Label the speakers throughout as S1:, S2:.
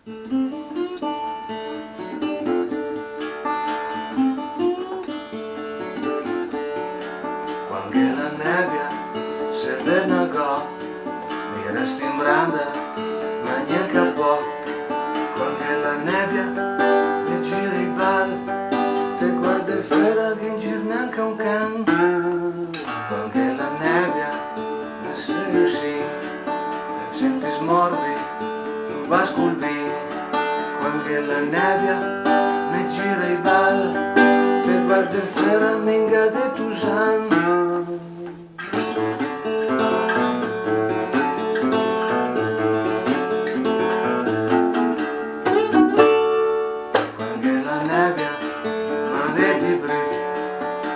S1: Quando la nebbia se vernagò, mi resti in branda, ma niente a po'. Quando la nebbia mi gira i bal, te guarda e fera che in giro neanche un can. Quando la nebbia mi sei sì, te senti smorbi, tu vas col vino. Quando la nebbia mi gira i bal, te guarda e fera minga de tu san.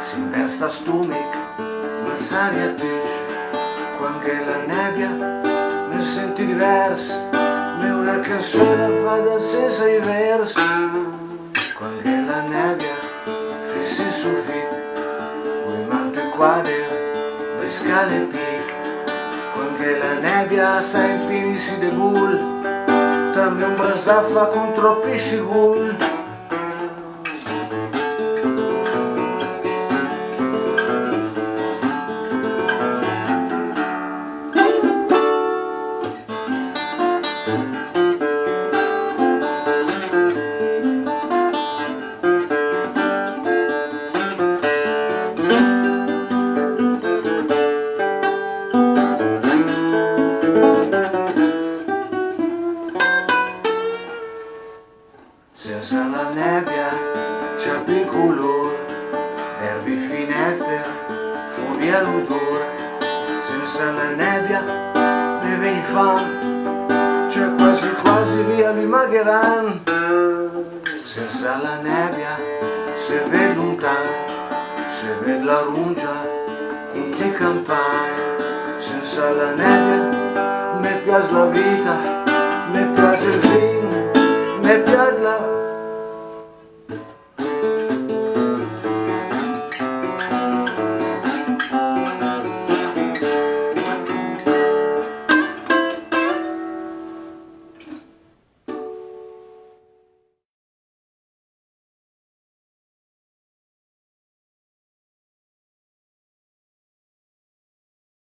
S1: Si investa stomach, ma s'aria dice. Quando la nebbia mi senti diverso, ma una canzone fa da senza i versi. Quando la nebbia fissi il soffitto, poi manto i quadri, le scale pic. Quando la nebbia sa impinisi de bull, tammi un brasaffa con troppi scigul. Senza la nebbia c'è più colore, nervi finestre, fuori all'odore. Senza la nebbia mi viene fame, c'è quasi quasi via mi magheran. Senza la nebbia si vede lontano, si vede la runcia in le campagne. Senza la nebbia mi piace la vita, mi piace il vino, mi piace la